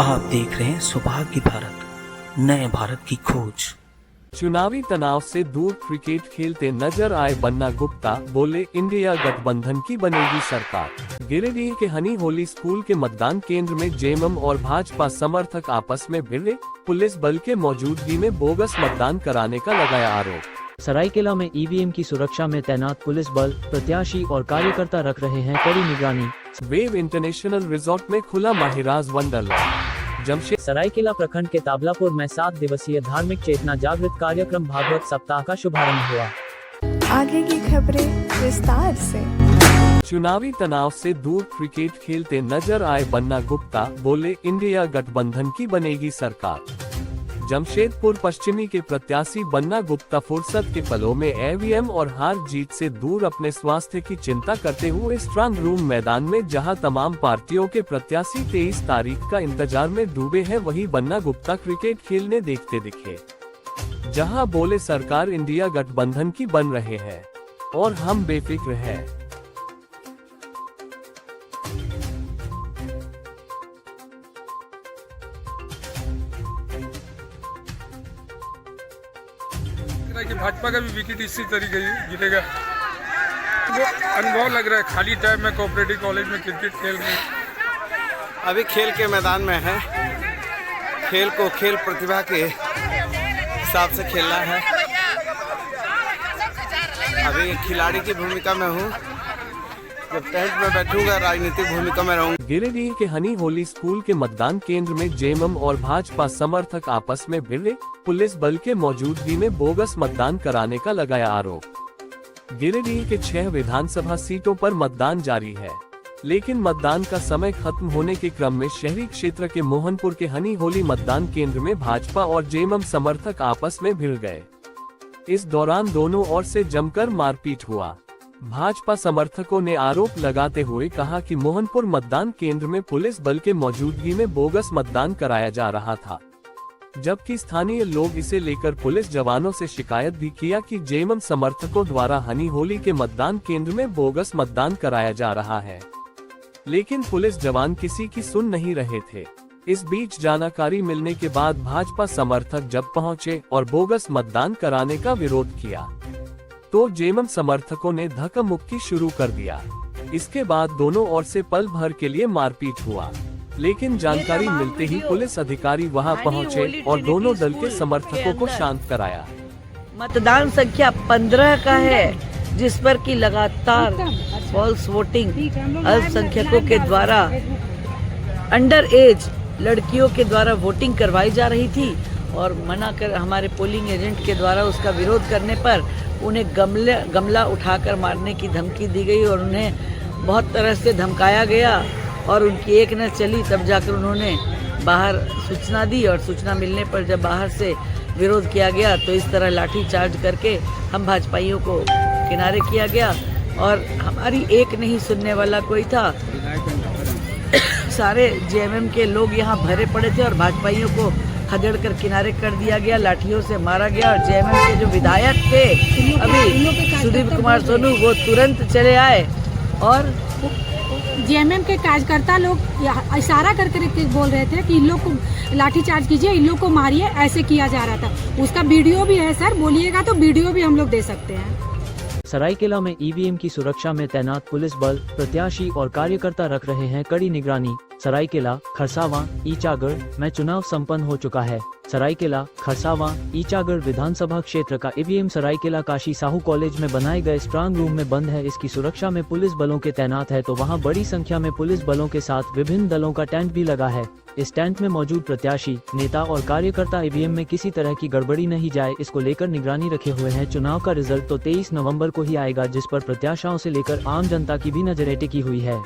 आप देख रहे हैं सुभाग्य भारत, नए भारत की खोज। चुनावी तनाव से दूर क्रिकेट खेलते नजर आए बन्ना गुप्ता, बोले इंडिया गठबंधन की बनेगी सरकार। गिरिडीह के हनी होली स्कूल के मतदान केंद्र में जेएमएम और भाजपा समर्थक आपस में भिड़े, पुलिस बल के मौजूदगी में बोगस मतदान कराने का लगाया आरोप। सरायकेला में ईवीएम की सुरक्षा में तैनात पुलिस बल, प्रत्याशी और कार्यकर्ता रख रहे हैं कड़ी निगरानी। वेव इंटरनेशनल रिजॉर्ट में खुला माहिराज वंडरलैंड। जमशेद सरायकेला प्रखंड के ताबलापुर में 7 दिवसीय धार्मिक चेतना जागृत कार्यक्रम भागवत सप्ताह का शुभारंभ हुआ। आगे की खबरें विस्तार से। चुनावी तनाव से दूर क्रिकेट खेलते नजर आए बन्ना गुप्ता, बोले इंडिया गठबंधन की बनेगी सरकार। जमशेदपुर पश्चिमी के प्रत्याशी बन्ना गुप्ता फुर्सत के पलों में ईवीएम और हार जीत से दूर अपने स्वास्थ्य की चिंता करते हुए स्ट्रांग रूम मैदान में, जहां तमाम पार्टियों के प्रत्याशी 23 तारीख का इंतजार में डूबे हैं, वहीं बन्ना गुप्ता क्रिकेट खेलने देखते दिखे, जहां बोले सरकार इंडिया गठबंधन की बन रहे हैं और हम बेफिक्र हैं। कि भाजपा का भी विकेट इसी तरीके ही गिरेगा। वो अनुभव लग रहा है, खाली टाइम में कोऑपरेटिव कॉलेज में क्रिकेट खेल रहे हैं। अभी खेल के मैदान में है, खेल को खेल प्रतिभा के हिसाब से खेलना है। अभी खिलाड़ी की भूमिका में हूँ, जब टेंट में बैठूंगा राजनीतिक भूमिका में रहूंगा। गिरिडीह के हनी होली स्कूल के मतदान केंद्र में जेएमएम और भाजपा समर्थक आपस में भिड़े, पुलिस बल के मौजूदगी में बोगस मतदान कराने का लगाया आरोप। गिरिडीह के 6 विधानसभा सीटों पर मतदान जारी है, लेकिन मतदान का समय खत्म होने के क्रम में शहरी क्षेत्र के मोहनपुर के हनी होली मतदान केंद्र में भाजपा और जेएमएम समर्थक आपस में भिड़ गए। इस दौरान दोनों ओर से जमकर मारपीट हुआ। भाजपा समर्थकों ने आरोप लगाते हुए कहा कि मोहनपुर मतदान केंद्र में पुलिस बल के मौजूदगी में बोगस मतदान कराया जा रहा था, जबकि स्थानीय लोग इसे लेकर पुलिस जवानों से शिकायत भी किया कि जेएमएम समर्थकों द्वारा हनी होली के मतदान केंद्र में बोगस मतदान कराया जा रहा है, लेकिन पुलिस जवान किसी की सुन नहीं रहे थे। इस बीच जानकारी मिलने के बाद भाजपा समर्थक जब पहुंचे और बोगस मतदान कराने का विरोध किया, तो जेएमएम समर्थकों ने धक्का मुक्की शुरू कर दिया। इसके बाद दोनों ओर से पल भर के लिए मारपीट हुआ, लेकिन जानकारी मिलते ही पुलिस अधिकारी वहां पहुंचे और दोनों दल के समर्थकों को शांत कराया। मतदान संख्या 15 का है, जिस पर कि लगातार फॉल्स वोटिंग अल्पसंख्यकों के द्वारा, अंडर एज लड़कियों के द्वारा वोटिंग करवाई जा रही थी और मना कर हमारे पोलिंग एजेंट के द्वारा उसका विरोध करने पर उन्हें गमला उठाकर मारने की धमकी दी गई और उन्हें बहुत तरह से धमकाया गया और उनकी एक न चली, तब जाकर उन्होंने बाहर सूचना दी और सूचना मिलने पर जब बाहर से विरोध किया गया तो इस तरह लाठी चार्ज करके हम भाजपाइयों को किनारे किया गया और हमारी एक नहीं सुनने वाला कोई था। सारे जेएमएम के लोग यहाँ भरे पड़े थे और भाजपाइयों को खदेड़ कर किनारे कर दिया गया, लाठियों से मारा गया और जेएमएम के जो विधायक थे अभी सुदीप कुमार सोनू, वो तुरंत चले आए और जेएमएम के कार्यकर्ता लोग इशारा करके बोल रहे थे कि इन लोग को लाठीचार्ज कीजिए, इन लोग को मारिए, ऐसे किया जा रहा था। उसका वीडियो भी है सर, बोलिएगा तो वीडियो भी हम लोग दे सकते हैं। सरायकेला में ईवीएम की सुरक्षा में तैनात पुलिस बल, प्रत्याशी और कार्यकर्ता रख रहे हैं कड़ी निगरानी। सरायकेला, खरसावां, ईचागढ़ में चुनाव संपन्न हो चुका है। सरायकेला, खरसावां, ईचागढ़ विधानसभा क्षेत्र का ईवीएम सरायकेला काशी साहू कॉलेज में बनाए गए स्ट्रांग रूम में बंद है। इसकी सुरक्षा में पुलिस बलों के तैनात है, तो वहां बड़ी संख्या में पुलिस बलों के साथ विभिन्न दलों का टेंट भी लगा है। इस टेंट में मौजूद प्रत्याशी, नेता और कार्यकर्ता ईवीएम में किसी तरह की गड़बड़ी नहीं जाए, इसको लेकर निगरानी रखे हुए हैं। चुनाव का रिजल्ट तो 23 नवंबर को ही आएगा, जिस पर प्रत्याशियों से लेकर आम जनता की भी नजरें टिकी हुई है।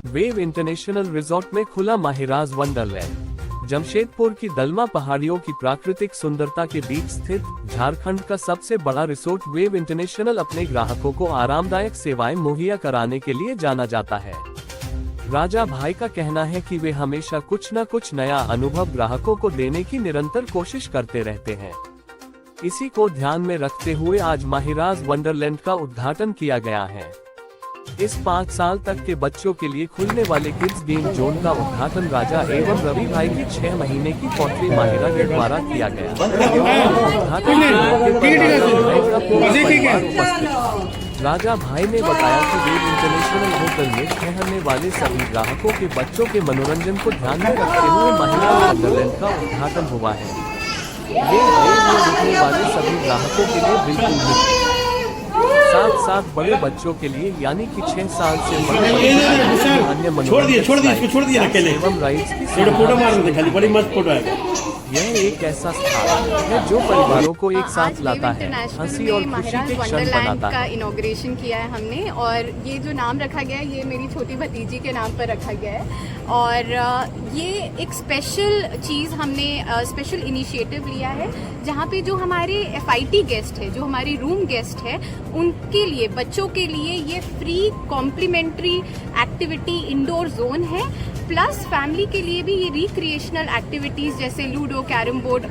वेव इंटरनेशनल रिजॉर्ट में खुला माहिराज वंडरलैंड। जमशेदपुर की दलमा पहाड़ियों की प्राकृतिक सुंदरता के बीच स्थित झारखंड का सबसे बड़ा रिसोर्ट वेव इंटरनेशनल अपने ग्राहकों को आरामदायक सेवाएं मुहैया कराने के लिए जाना जाता है। राजा भाई का कहना है कि वे हमेशा कुछ न कुछ नया अनुभव ग्राहकों को देने की निरंतर कोशिश करते रहते हैं। इसी को ध्यान में रखते हुए आज माहिराज वंडरलैंड का उद्घाटन किया गया है। इस 5 साल तक के बच्चों के लिए खुलने वाले किड्स गेम जोन का उद्घाटन राजा एवं रवि भाई की 6 महीने की पौत्री माहिरा के द्वारा किया गया। उद्घाटन राजा भाई ने बताया कि वेव इंटरनेशनल होटल में ठहरने वाले सभी ग्राहकों के बच्चों के मनोरंजन को ध्यान में रखते हुए महिला वंडरलैंड का उद्घाटन हुआ है। ये वेव में रुकने वाले सभी ग्राहकों के लिए बिल्कुल मुफ्त, साथ साथ बड़े बच्चों के लिए यानी कि 6 साल से बड़े अन्य मनोरंजन एवं राइड्स की सुविधा। यह एक ऐसा स्थान है जो परिवारों को एक साथ लाता है, हंसी और खुशी के क्षण बनाता का है। इनॉग्रेशन किया है हमने और ये जो नाम रखा गया है ये मेरी छोटी भतीजी के नाम पर रखा गया है और ये एक स्पेशल चीज़ हमने स्पेशल इनिशिएटिव लिया है जहाँ पे जो हमारे FIT गेस्ट है, जो हमारे रूम गेस्ट है, उनके लिए बच्चों के लिए ये free complimentary activity indoor zone है, प्लस फैमिली के लिए भी ये रिक्रिएशनल एक्टिविटीज़ जैसे लूडो, कैरम बोर्ड,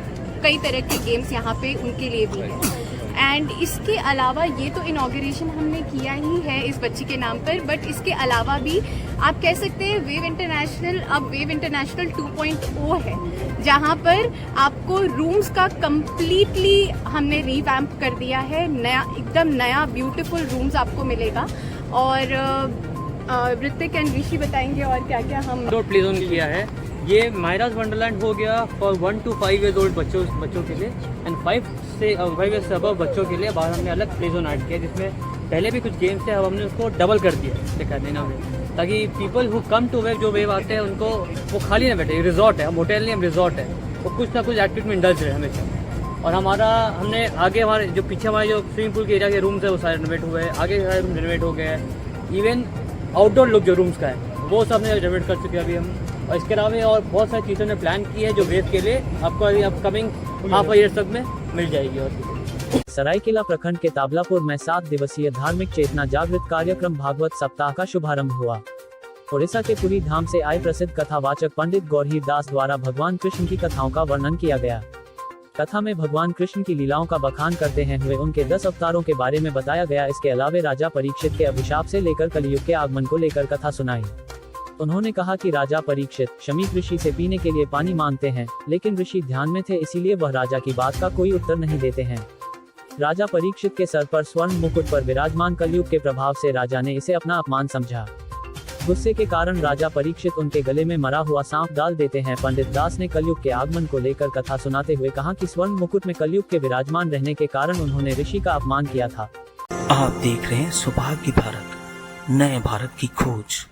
कई तरह के गेम्स यहाँ पे उनके लिए भी है। एंड इसके अलावा ये तो इनॉग्रेशन हमने किया ही है इस बच्ची के नाम पर, बट इसके अलावा भी आप कह सकते हैं वेव इंटरनेशनल अब वेव इंटरनेशनल 2.0 है, जहाँ पर आपको रूम्स का कम्प्लीटली हमने रिवैम्प कर दिया है, नया एकदम नया ब्यूटीफुल रूम्स आपको मिलेगा। और ऋतिक एंड ऋषि बताएंगे और क्या क्या हम प्ले जोन किया है। ये माहिराज वंडरलैंड हो गया फॉर 1 to 5 years old बच्चों के लिए एंड 5 years से अबव बच्चों के लिए बाहर हमने अलग प्ले जोन ऐड किया, जिसमें पहले भी कुछ गेम्स थे, अब हमने उसको डबल कर दिया दिखा देना में, ताकि people who come to wave जो वेव आते हैं उनको वो खाली ना बैठे। रिजॉर्ट है, हम होटल नहीं, हम रिजॉर्ट है, वो कुछ ना कुछ एक्टिविटी में इंडल्ज रहे हमेशा। और हमने आगे हमारे जो पीछे हमारे जो स्विमिंग पूल के एरिया के रूम्स है वो सारे रिनोवेट हुए हैं, आगे सारे रूम रिनोवेट हो गए हैं, इवन आउटडोर लुक जो रूम्स का है वो सब हमने रिनोवेट कर चुके हैं अभी हम। और इसके अलावा और बहुत सारी चीज़ों ने प्लान की है जो वेव के लिए आपको अभी अपकमिंग हाफ ईयर तक में मिल जाएगी। और सरायकेला प्रखंड के ताबलापुर में 7 दिवसीय धार्मिक चेतना जागृत कार्यक्रम भागवत सप्ताह का शुभारंभ हुआ। ओडिशा के पुरी धाम से आए प्रसिद्ध कथावाचक पंडित गौरहीर दास द्वारा भगवान कृष्ण की कथाओं का वर्णन किया गया। कथा में भगवान कृष्ण की लीलाओं का बखान करते हैं हुए उनके 10 अवतारों के बारे में बताया गया। इसके अलावा राजा परीक्षित के अभिशाप से लेकर कलयुग के आगमन को लेकर कथा सुनाई। उन्होंने कहा कि राजा परीक्षित शमीक ऋषि से पीने के लिए पानी मांगते हैं, लेकिन ऋषि ध्यान में थे, इसीलिए वह राजा की बात का कोई उत्तर नहीं देते हैं। राजा परीक्षित के सर पर स्वर्ण मुकुट पर विराजमान कलयुग के प्रभाव से राजा ने इसे अपना अपमान समझा। गुस्से के कारण राजा परीक्षित उनके गले में मरा हुआ सांप डाल देते हैं। पंडित दास ने कलयुग के आगमन को लेकर कथा सुनाते हुए कहा कि स्वर्ण मुकुट में कलयुग के विराजमान रहने के कारण उन्होंने ऋषि का अपमान किया था। आप देख रहे हैं सौभाग्य भारत, नए भारत की खोज।